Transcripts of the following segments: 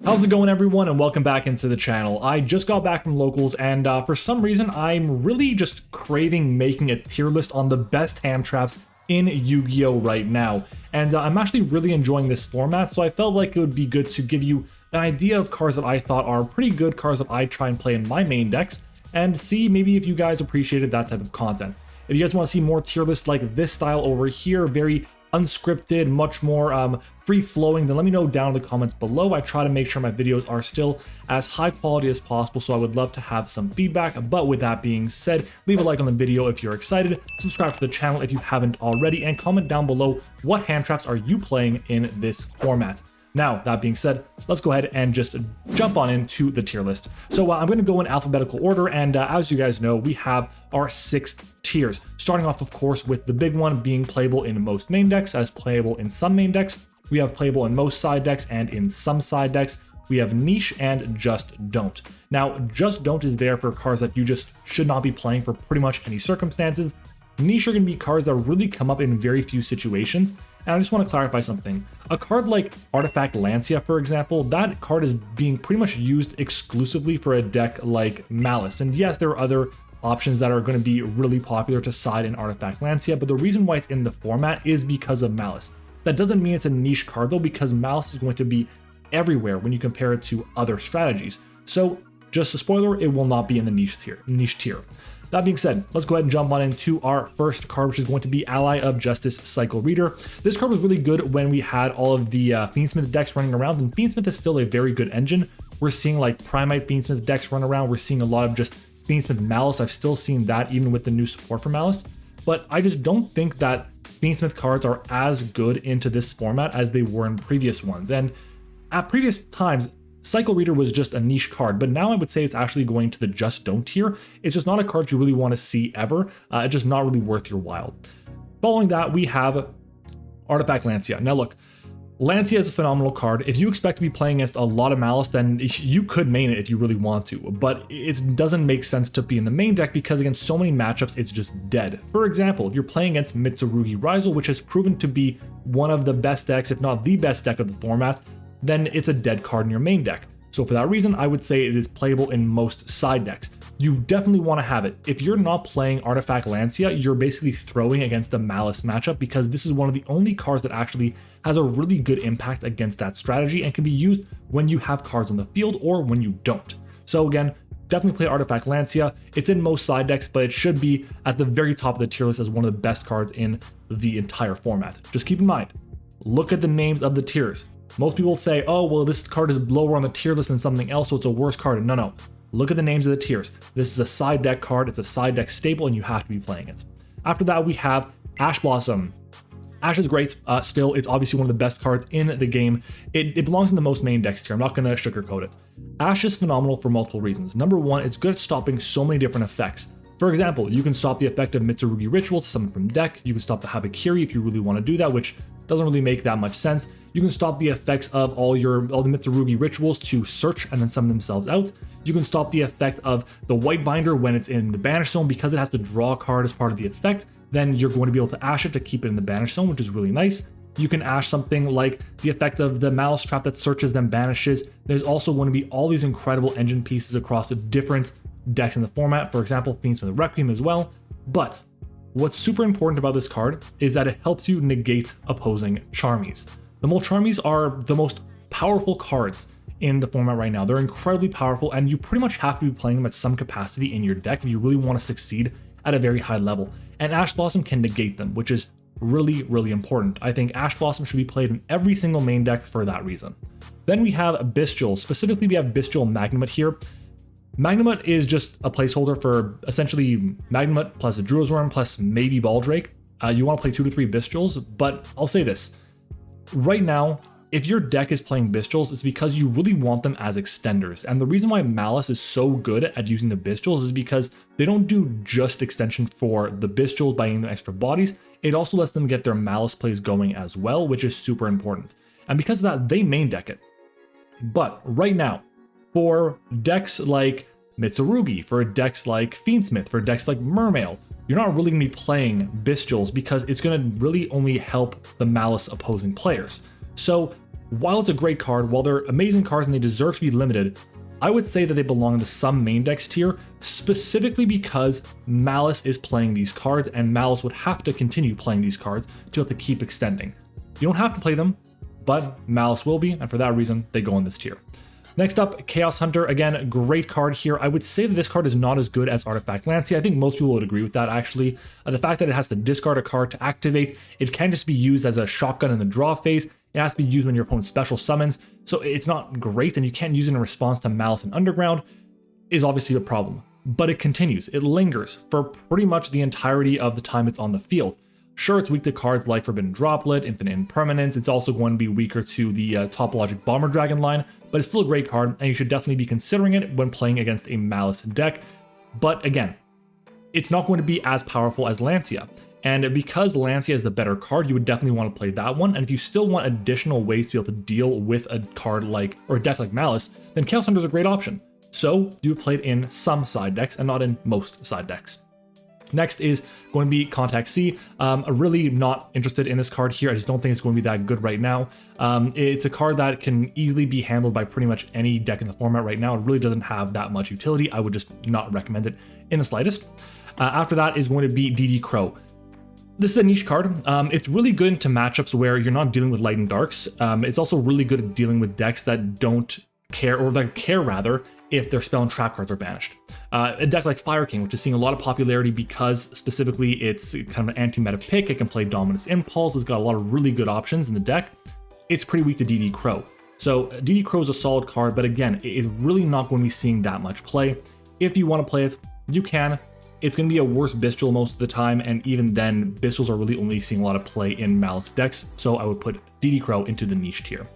How's it going, everyone, and welcome back into the channel. I just got back from locals, and for some reason I'm really just craving making a tier list on the best hand traps in Yu-Gi-Oh right now, and I'm actually really enjoying this format, so I felt like it would be good to give you an idea of cards that I thought are pretty good cards that I try and play in my main decks, and see maybe if you guys appreciated that type of content. If you guys want to see more tier lists like this style over here, very unscripted, much more free-flowing, then let me know down in the comments below. I try to make sure my videos are still as high quality as possible, so I would love to have some feedback. But with that being said, leave a like on the video if you're excited, subscribe to the channel if you haven't already, and comment down below what hand traps are you playing in this format. Now, that being said, let's go ahead and just jump on into the tier list. So I'm going to go in alphabetical order, and as you guys know, we have our 6 tiers. Starting off, of course, with the big one being playable in most main decks, as playable in some main decks. We have playable in most side decks and in some side decks. We have niche and just don't. Now, just don't is there for cards that you just should not be playing for pretty much any circumstances. Niche are going to be cards that really come up in very few situations, and I just want to clarify something. A card like Artifact Lancea, for example, that card is being pretty much used exclusively for a deck like Malice, and yes, there are other options that are going to be really popular to side in Artifact Lancea, but the reason why it's in the format is because of Malice. That doesn't mean it's a niche card though, because Malice is going to be everywhere when you compare it to other strategies. So just a spoiler, it will not be in the niche tier. That being said, let's go ahead and jump on into our first card, which is going to be Ally of Justice Cycle Reader. This card was really good when we had all of the Fiendsmith decks running around, and Fiendsmith is still a very good engine. We're seeing like Primate Fiendsmith decks run around. We're seeing a lot of just Fiendsmith Malice. I've still seen that even with the new support for Malice, but I just don't think that Fiendsmith cards are as good into this format as they were in previous ones. And at previous times, Cycle Reader was just a niche card, but now I would say it's actually going to the just don't tier. It's just not a card you really want to see ever. It's just not really worth your while. Following that, we have Artifact Lancea. Now look, Lancea is a phenomenal card. If you expect to be playing against a lot of Malice, then you could main it if you really want to, but it doesn't make sense to be in the main deck because against so many matchups, it's just dead. For example, if you're playing against Mitsurugi Rizal, which has proven to be one of the best decks, if not the best deck of the format, then it's a dead card in your main deck. So for that reason, I would say it is playable in most side decks. You definitely want to have it. If you're not playing Artifact Lancea, you're basically throwing against the Malice matchup because this is one of the only cards that actually has a really good impact against that strategy and can be used when you have cards on the field or when you don't. So again, definitely play Artifact Lancea. It's in most side decks, but it should be at the very top of the tier list as one of the best cards in the entire format. Just keep in mind, look at the names of the tiers. Most people say, oh, well, this card is lower on the tier list than something else, so it's a worse card. No. Look at the names of the tiers. This is a side deck card. It's a side deck staple, and you have to be playing it. After that, we have Ash Blossom. Ash is great. Still, it's obviously one of the best cards in the game. It belongs in the most main decks tier. I'm not going to sugarcoat it. Ash is phenomenal for multiple reasons. Number one, it's good at stopping so many different effects. For example, you can stop the effect of Mitsurugi Ritual to summon from deck. You can stop the Habakiri if you really want to do that, which doesn't really make that much sense. You can stop the effects of all the Mitsurugi Rituals to search and then summon themselves out. You can stop the effect of the White Binder when it's in the Banish Zone because it has to draw a card as part of the effect. Then you're going to be able to Ash it to keep it in the Banish Zone, which is really nice. You can Ash something like the effect of the Malice Trap that searches then banishes. There's also going to be all these incredible engine pieces across the different decks in the format. For example, Fiendsmith Requiem as well. But what's super important about this card is that it helps you negate opposing Charmies. The Mulcharmies are the most powerful cards in the format right now. They're incredibly powerful, and you pretty much have to be playing them at some capacity in your deck if you really want to succeed at a very high level. And Ash Blossom can negate them, which is really, really important. I think Ash Blossom should be played in every single main deck for that reason. Then we have Bystials. Specifically, we have Bystial Magnamut here. Magnamut is just a placeholder for essentially Magnamut plus a Druid's plus maybe Baldrake. You want to play 2 to 3 Bystials, but I'll say this. Right now, if your deck is playing Bystials, it's because you really want them as extenders. And the reason why Malice is so good at using the Bystials is because they don't do just extension for the Bystials by giving them extra bodies. It also lets them get their Malice plays going as well, which is super important. And because of that, they main deck it. But right now, for decks like Mitsurugi, for decks like Fiendsmith, for decks like Mermail, you're not really going to be playing Bystials because it's going to really only help the Malice opposing players. So while it's a great card, while they're amazing cards and they deserve to be limited, I would say that they belong in the some main decks tier, specifically because Malice is playing these cards, and Malice would have to continue playing these cards to be able to keep extending. You don't have to play them, but Malice will be, and for that reason, they go in this tier. Next up, Chaos Hunter. Again, great card here. I would say that this card is not as good as Artifact Lancea. I think most people would agree with that, actually. The fact that it has to discard a card to activate, it can just be used as a shotgun in the draw phase. It has to be used when your opponent special summons, so it's not great, and you can't use it in response to Malice and Underground, is obviously a problem. But it continues, it lingers for pretty much the entirety of the time it's on the field. Sure, it's weak to cards like Forbidden Droplet, Infinite Impermanence. It's also going to be weaker to the Topologic Bomber Dragon line, but it's still a great card, and you should definitely be considering it when playing against a Malice deck. But again, it's not going to be as powerful as Lancea. And because Lancea is the better card, you would definitely want to play that one. And if you still want additional ways to be able to deal with a card like, or a deck like Malice, then Chaos Hunter is a great option. So you would play it in some side decks and not in most side decks. Next is going to be Contact C. I'm really not interested in this card here. I just don't think it's going to be that good right now. It's a card that can easily be handled by pretty much any deck in the format right now. It really doesn't have that much utility. I would just not recommend it in the slightest. After that is going to be DD Crow. This is a niche card. It's really good into matchups where you're not dealing with light and darks. It's also really good at dealing with decks that don't care, or that care rather, if their spell and trap cards are banished. A deck like Fire King, which is seeing a lot of popularity because specifically it's kind of an anti-meta pick. It can play Dominus Impulse. It's got a lot of really good options in the deck. It's pretty weak to DD Crow. So DD Crow is a solid card, but again, it is really not going to be seeing that much play. If you want to play it, you can. It's going to be a worse Bystial most of the time, and even then, Bystials are really only seeing a lot of play in Malice decks, so I would put DD Crow into the niche tier.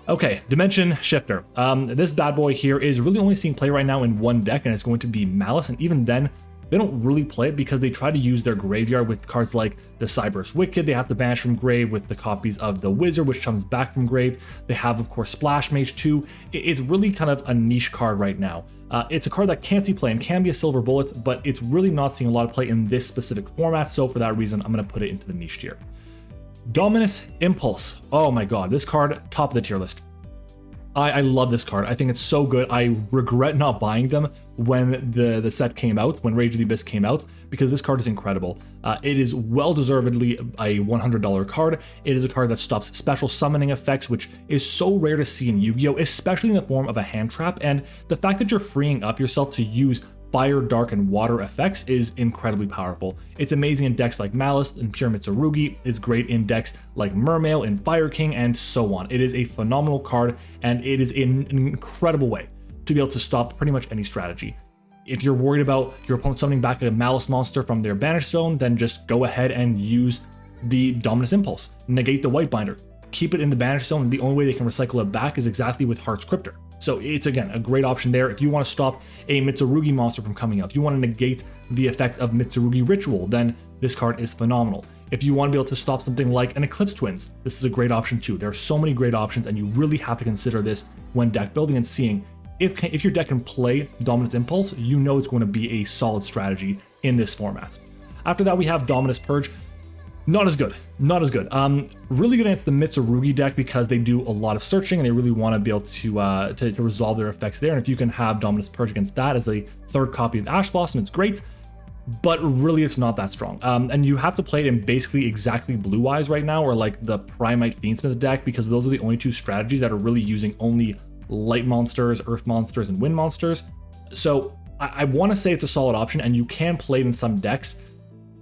Okay, Dimension Shifter. This bad boy here is really only seeing play right now in one deck, and it's going to be Malice, and even then, they don't really play it because they try to use their graveyard with cards like the Cyberus Wicked. They have to banish from grave with the copies of the Wizard, which comes back from grave. They have, of course, Splash Mage too. It's really kind of a niche card right now. It's a card that can't see play and can be a silver bullet, but it's really not seeing a lot of play in this specific format, so for that reason, I'm going to put it into the niche tier. Dominus Impulse. Oh my god, this card, top of the tier list. I love this card. I think it's so good. I regret not buying them when the set came out, when Rage of the Abyss came out, because this card is incredible. It is well-deservedly a $100 card. It is a card that stops special summoning effects, which is so rare to see in Yu-Gi-Oh!, especially in the form of a hand trap, and the fact that you're freeing up yourself to use fire, dark, and water effects is incredibly powerful. It's amazing in decks like Malice and Pure Mitsurugi, it's great in decks like Mermail and Fire King, and so on. It is a phenomenal card, and it is an incredible way to be able to stop pretty much any strategy. If you're worried about your opponent summoning back a Malice monster from their banish zone, then just go ahead and use the Dominus Impulse. Negate the White Binder. Keep it in the banish zone, and the only way they can recycle it back is exactly with Heart's Cryptor. So it's, again, a great option there. If you want to stop a Mitsurugi monster from coming out, if you want to negate the effect of Mitsurugi Ritual, then this card is phenomenal. If you want to be able to stop something like an Eclipse Twins, this is a great option too. There are so many great options, and you really have to consider this when deck building and seeing if your deck can play Dominus Impulse, you know it's going to be a solid strategy in this format. After that, we have Dominus Purge. Not as good, not as good. Really good against the Mitsurugi deck because they do a lot of searching and they really want to be able to resolve their effects there. And if you can have Dominus Purge against that as a third copy of Ash Blossom, it's great, but really it's not that strong. And you have to play it in basically exactly Blue Eyes right now, or like the Primite Fiendsmith deck, because those are the only two strategies that are really using only light monsters, earth monsters, and wind monsters. So I want to say it's a solid option, and you can play it in some decks.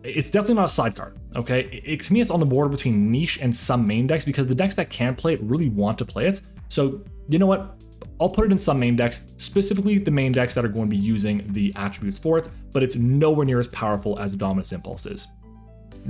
It's definitely not a side card, okay? To me, it's on the border between niche and some main decks, because the decks that can play it really want to play it. So you know what? I'll put it in some main decks, specifically the main decks that are going to be using the attributes for it, but it's nowhere near as powerful as Dominus Impulse is.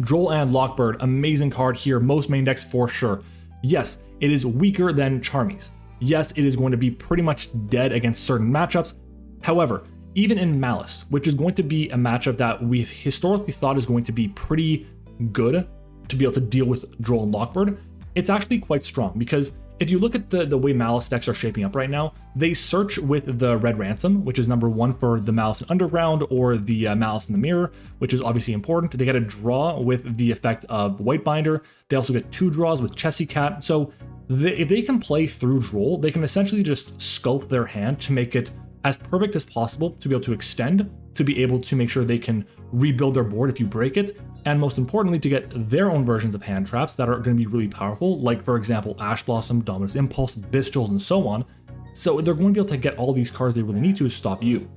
Droll and Lockbird, amazing card here, most main decks for sure. Yes, it is weaker than Charmies. Yes, it is going to be pretty much dead against certain matchups. However, even in Malice, which is going to be a matchup that we've historically thought is going to be pretty good to be able to deal with Droll and Lockbird, it's actually quite strong, because If you look at the way Malice decks are shaping up right now, they search with the Red Ransom, which is number 1 for the Malice in Underground, or the Malice in the Mirror, which is obviously important. They get a draw with the effect of White Binder. They also get 2 draws with Chessy Cat. So if they can play through Droll, they can essentially just sculpt their hand to make it as perfect as possible, to be able to extend, to be able to make sure they can rebuild their board if you break it, and most importantly, to get their own versions of hand traps that are going to be really powerful, like for example, Ash Blossom, Dominus Impulse, Bystials, and so on. So they're going to be able to get all these cards they really need to stop you.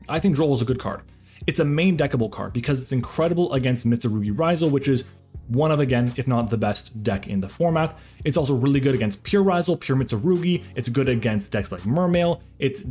I think Droll is a good card. It's a main deckable card because it's incredible against Mitsurugi Rizal, which is one of, again, if not the best deck in the format. It's also really good against Pure Rizal, Pure Mitsurugi. It's good against decks like Mermail. It's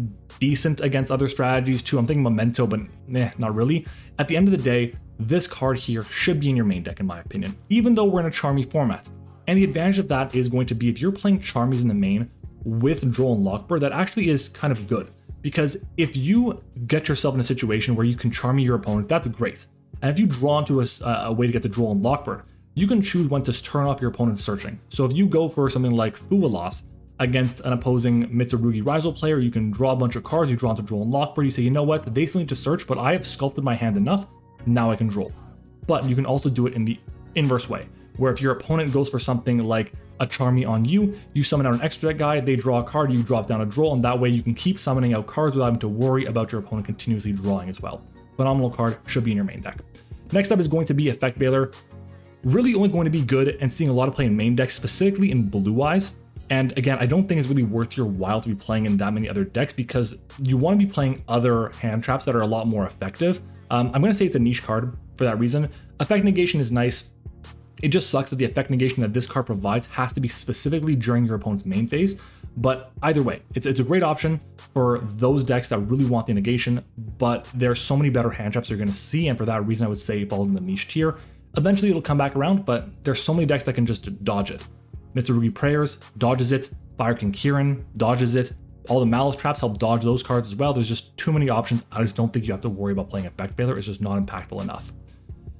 decent against other strategies too. I'm thinking Memento, but not really. At the end of the day, this card here should be in your main deck, in my opinion, even though we're in a Charmy format. And the advantage of that is going to be if you're playing Charmies in the main with Droll and Lockbird, that actually is kind of good. Because if you get yourself in a situation where you can Charmy your opponent, that's great. And if you draw into a way to get the Droll and Lockbird, you can choose when to turn off your opponent's searching. So if you go for something like Fuwalos against an opposing Mitsurugi Rizal player, you can draw a bunch of cards, you draw into Droll and Lockbird, you say, you know what, they still need to search, but I have sculpted my hand enough, now I can Droll. But you can also do it in the inverse way, where if your opponent goes for something like a Charmy on you, you summon out an extra deck guy, they draw a card, you drop down a Droll, and that way you can keep summoning out cards without having to worry about your opponent continuously drawing as well. Phenomenal card, should be in your main deck. Next up is going to be Effect Veiler. Really only going to be good and seeing a lot of play in main decks, specifically in Blue Eyes. And again, I don't think it's really worth your while to be playing in that many other decks because you want to be playing other hand traps that are a lot more effective. I'm going to say it's a niche card for that reason. Effect Negation is nice. It just sucks that the effect negation that this card provides has to be specifically during your opponent's main phase. But either way, it's a great option for those decks that really want the negation, but there are so many better hand traps you're going to see, and for that reason I would say it falls in the niche tier. Eventually it'll come back around, but there's so many decks that can just dodge it. Mitsurugi Prayers dodges it, Fire King Kirin dodges it, all the Malice traps help dodge those cards as well. There's just too many options. I just don't think you have to worry about playing Effect Veiler. It's just not impactful enough.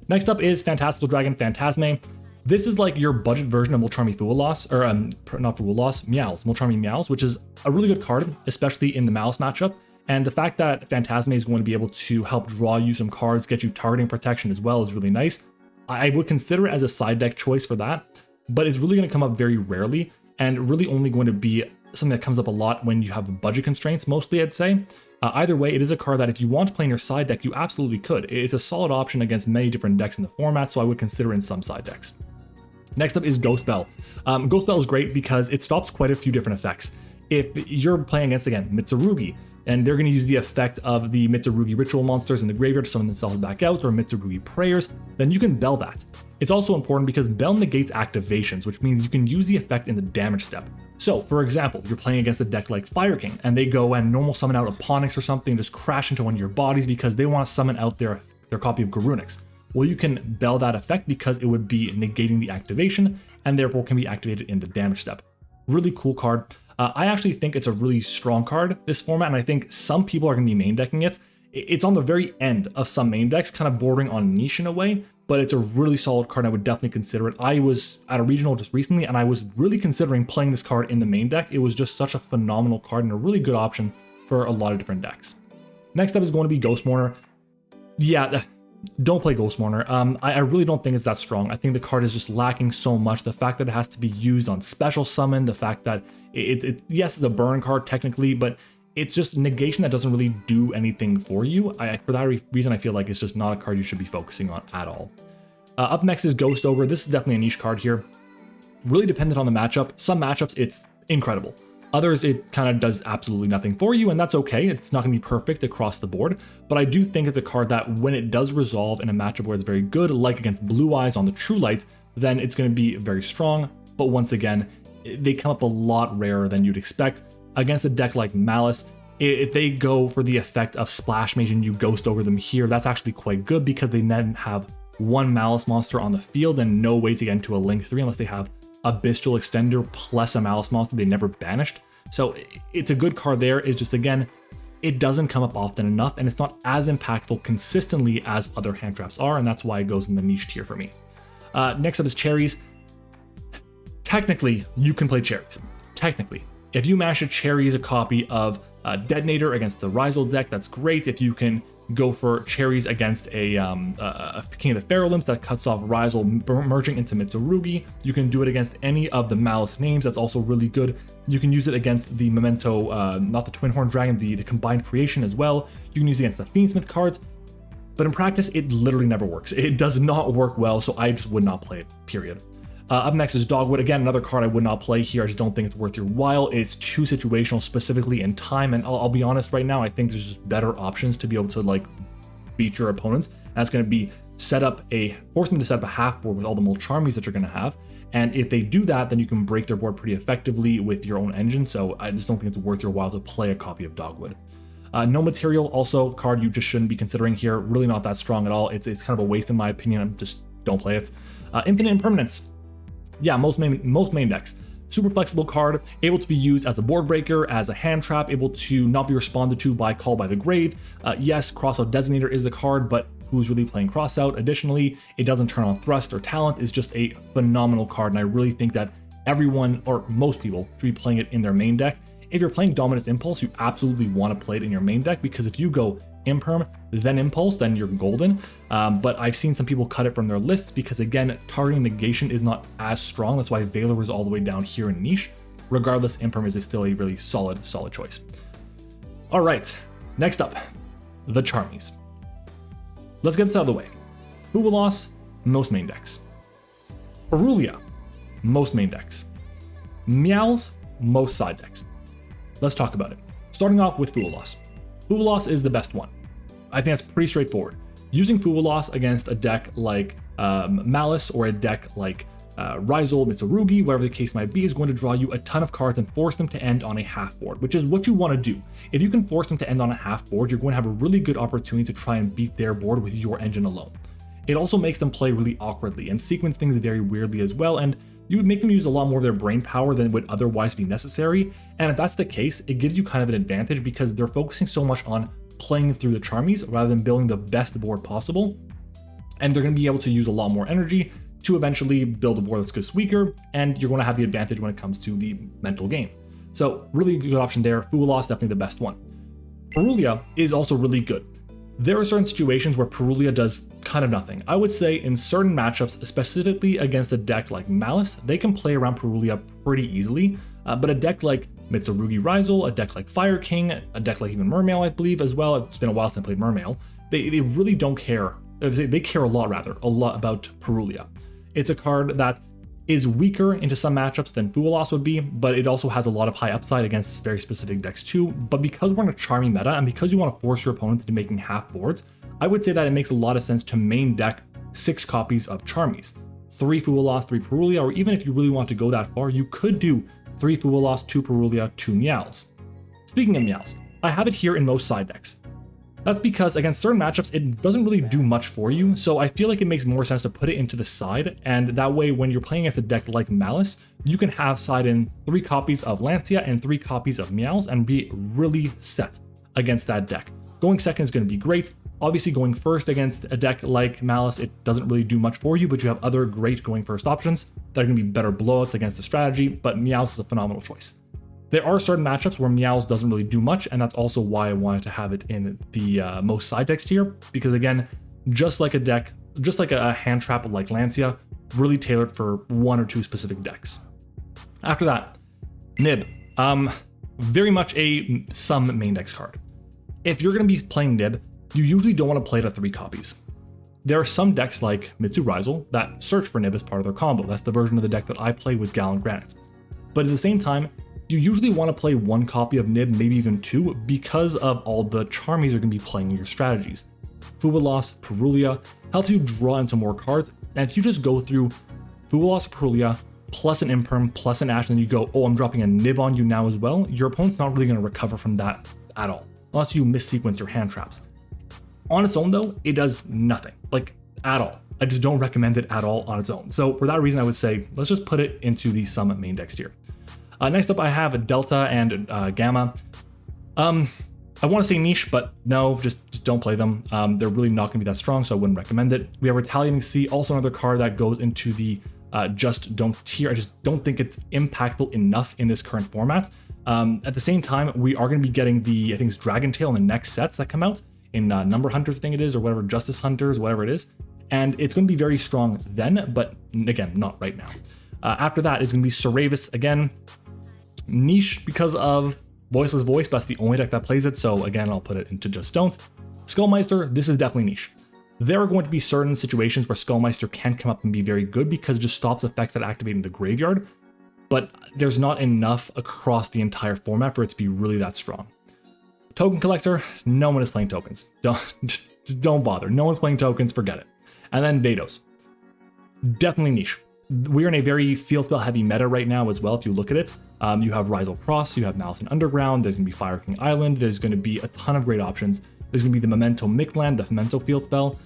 Next up is Fantastical Dragon Phantazmay. This is like your budget version of Mulcharmy Fuwalos, or not Fuwalos, Meowls, Mulcharmy Meowls, which is a really good card, especially in the Malice matchup. And the fact that Phantazmay is going to be able to help draw you some cards, get you targeting protection as well is really nice. I would consider it as a side deck choice for that, but it's really going to come up very rarely and really only going to be something that comes up a lot when you have budget constraints, mostly I'd say. Either way, it is a card that if you want to play in your side deck, you absolutely could. It's a solid option against many different decks in the format, so I would consider it in some side decks. Next up is Ghost Belle. Ghost Belle is great because it stops quite a few different effects. If you're playing against, again, Mitsurugi, and they're going to use the effect of the Mitsurugi ritual monsters in the graveyard to summon themselves back out, or Mitsurugi prayers, then you can Belle that. It's also important because Belle negates activations, which means you can use the effect in the damage step. So, for example, you're playing against a deck like Fire King, and they go and normal summon out a Ponix or something and just crash into one of your bodies because they want to summon out their copy of Garunix. Well, you can Belle that effect because it would be negating the activation, and therefore can be activated in the damage step. Really cool card. I actually think it's a really strong card, this format, and I think some people are going to be main decking it. It's on the very end of some main decks, kind of bordering on niche in a way, but it's a really solid card and I would definitely consider it. I was at a regional just recently, and I was really considering playing this card in the main deck. It was just such a phenomenal card and a really good option for a lot of different decks. Next up is going to be Ghost Mourner. Yeah, don't play Ghost Mourner. I really don't think it's that strong. I think the card is just lacking so much. The fact that it has to be used on special summon, the fact that yes, it's a burn card technically, but it's just negation that doesn't really do anything for you. For that reason, I feel like it's just not a card you should be focusing on at all. Up next is Ghost Ogre. This is definitely a niche card here. Really dependent on the matchup. Some matchups, it's incredible. Others, it kind of does absolutely nothing for you, and that's okay. It's not going to be perfect across the board, but I do think it's a card that when it does resolve in a matchup where it's very good, like against Blue Eyes on the True Light, then it's going to be very strong. But once again, they come up a lot rarer than you'd expect. Against a deck like Malice, if they go for the effect of Splash Mage and you Ghost Over them here, that's actually quite good because they then have one Malice monster on the field and no way to get into a Link 3 unless they have a Bystial Extender plus a Malice monster they never banished. So it's a good card there. It's just, again, it doesn't come up often enough and it's not as impactful consistently as other hand traps are, and that's why it goes in the niche tier for me. Next up is Cherries. technically, you can play Cherries. Technically. If you mash a Cherries, a copy of Detonator against the Rizal deck, that's great. If you can go for Cherries against a King of the Pharaoh Limbs that cuts off Rizal, merging into Mitsurugi. You can do it against any of the Malice names, that's also really good. You can use it against the Memento, not the Twin Horn Dragon, the Combined Creation as well. You can use it against the Fiendsmith cards, but in practice, it literally never works. It does not work well, so I just would not play it, period. Up next is Dogwood. Again, another card I would not play here. I just don't think it's worth your while. It's too situational, specifically in time. And I'll be honest right now, I think there's just better options to be able to like beat your opponents. And that's going to be force them to set up a half board with all the Mulcharmies that you're going to have. And if they do that, then you can break their board pretty effectively with your own engine. So I just don't think it's worth your while to play a copy of Dogwood. Gnomaterial, also a card you just shouldn't be considering here. Really not that strong at all. It's kind of a waste in my opinion. Just don't play it. Infinite Impermanence. Yeah, most main decks. Super flexible card, able to be used as a board breaker, as a hand trap, able to not be responded to by Call by the Grave. Yes, Crossout Designator is the card, but who's really playing Crossout? Additionally, it doesn't turn on Thrust or Talent. Is just a phenomenal card, and I really think that everyone, or most people, should be playing it in their main deck. If you're playing Dominus Impulse, you absolutely want to play it in your main deck, because if you go Imperm, then Impulse, then you're golden. But I've seen some people cut it from their lists because, again, targeting negation is not as strong. That's why Valor is all the way down here in niche. Regardless, Imperm is still a really solid choice. All right, next up, the Charmies. Let's get this out of the way. Fuwalos, most main decks. Purelia, most main decks. Meowls, most side decks. Let's talk about it. Starting off with Fuwalos. Fuwalos is the best one. I think that's pretty straightforward. Using Fuwalos against a deck like Malice or a deck like Rizal, Mitsurugi, whatever the case might be, is going to draw you a ton of cards and force them to end on a half board, which is what you want to do. If you can force them to end on a half board, you're going to have a really good opportunity to try and beat their board with your engine alone. It also makes them play really awkwardly and sequence things very weirdly as well, and you would make them use a lot more of their brain power than would otherwise be necessary. And if that's the case, it gives you kind of an advantage because they're focusing so much on playing through the Charmies rather than building the best board possible. And they're going to be able to use a lot more energy to eventually build a board that's just weaker, and you're going to have the advantage when it comes to the mental game. So really good option there. Fuwalos, definitely the best one. Purelia is also really good. There are certain situations where Purelia does kind of nothing. I would say in certain matchups, specifically against a deck like Malice, they can play around Purelia pretty easily, but a deck like Mitsurugi Rizal, a deck like Fire King, a deck like even Mermail, I believe as well, it's been a while since I played Mermail, they really don't care. They care a lot about Purelia. It's a card that is weaker into some matchups than Fuwalos would be, but it also has a lot of high upside against very specific decks too. But because we're in a Charmy meta, and because you want to force your opponent into making half boards, I would say that it makes a lot of sense to main deck 6 copies of Charmies. 3 Fuwalos, 3 Purelia, or even if you really want to go that far, you could do 3 Fuwalos, 2 Purelia, 2 Meowls. Speaking of Meowls, I have it here in most side decks. That's because against certain matchups, it doesn't really do much for you, so I feel like it makes more sense to put it into the side, and that way when you're playing against a deck like Malice, you can have side in 3 copies of Lancea and 3 copies of Meowls and be really set against that deck. Going second is going to be great. Obviously going first against a deck like Malice, it doesn't really do much for you, but you have other great going first options that are going to be better blowouts against the strategy, but Meowls is a phenomenal choice. There are certain matchups where Meowls doesn't really do much, and that's also why I wanted to have it in the most side decks tier, because again, just like a hand trap like Lancea, really tailored for 1 or 2 specific decks. After that, Nib. Very much some main decks card. If you're going to be playing Nib, you usually don't want to play it at 3 copies. There are some decks like Mitsu Rizal that search for Nib as part of their combo. That's the version of the deck that I play with Gallant Granite. But at the same time, you usually want to play 1 copy of Nib, maybe even 2, because of all the Charmies you're going to be playing in your strategies. Fuwalos, Purelia helps you draw into more cards, and if you just go through Fuwalos, Purelia, plus an Imperm, plus an Ash, and then you go, oh, I'm dropping a Nib on you now as well, your opponent's not really going to recover from that at all, unless you missequence your hand traps. On its own though, it does nothing, like at all. I just don't recommend it at all on its own. So for that reason, I would say, let's just put it into the Summit main decks tier. Next up, I have Delta and Gamma. I want to say niche, but no, just don't play them. They're really not going to be that strong, so I wouldn't recommend it. We have Retaliating C, also another card that goes into the just don't tier. I just don't think it's impactful enough in this current format. At the same time, we are going to be getting the, I think it's Dragon Tail in the next sets that come out in Number Hunters, I think it is, or whatever, Justice Hunters, whatever it is. And it's going to be very strong then, but again, not right now. After that, it's going to be Sauravis again. Niche because of Voiceless Voice, but that's the only deck that plays it. So again, I'll put it into just don't. Skullmeister, this is definitely niche. There are going to be certain situations where Skullmeister can come up and be very good because it just stops effects that activate in the graveyard, but there's not enough across the entire format for it to be really that strong. Token Collector, no one is playing tokens. Just don't bother. No one's playing tokens, forget it. And then Veidos. Definitely niche. We're in a very field spell heavy meta right now as well, if you look at it. You have Rizal Cross, you have Malice in Underground, there's going to be Fire King Island, there's going to be a ton of great options. There's going to be the Memento Mictland, the Memento field spell.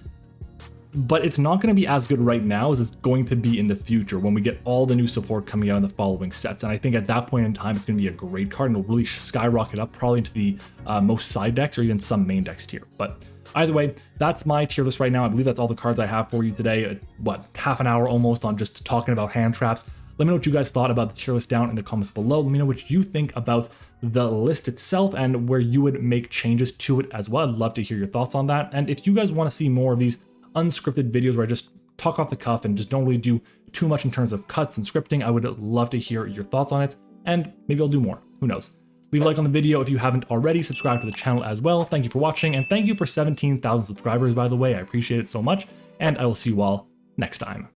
But it's not going to be as good right now as it's going to be in the future when we get all the new support coming out in the following sets. And I think at that point in time, it's going to be a great card and it'll really skyrocket up probably into the most side decks or even some main decks tier. But either way, that's my tier list right now. I believe that's all the cards I have for you today. What, half an hour almost on just talking about hand traps. Let me know what you guys thought about the tier list down in the comments below. Let me know what you think about the list itself and where you would make changes to it as well. I'd love to hear your thoughts on that. And if you guys want to see more of these unscripted videos where I just talk off the cuff and just don't really do too much in terms of cuts and scripting, I would love to hear your thoughts on it, and maybe I'll do more, who knows. Leave a like on the video if you haven't already, subscribe to the channel as well. Thank you for watching, and thank you for 17,000 subscribers, by the way. I appreciate it so much, and I will see you all next time.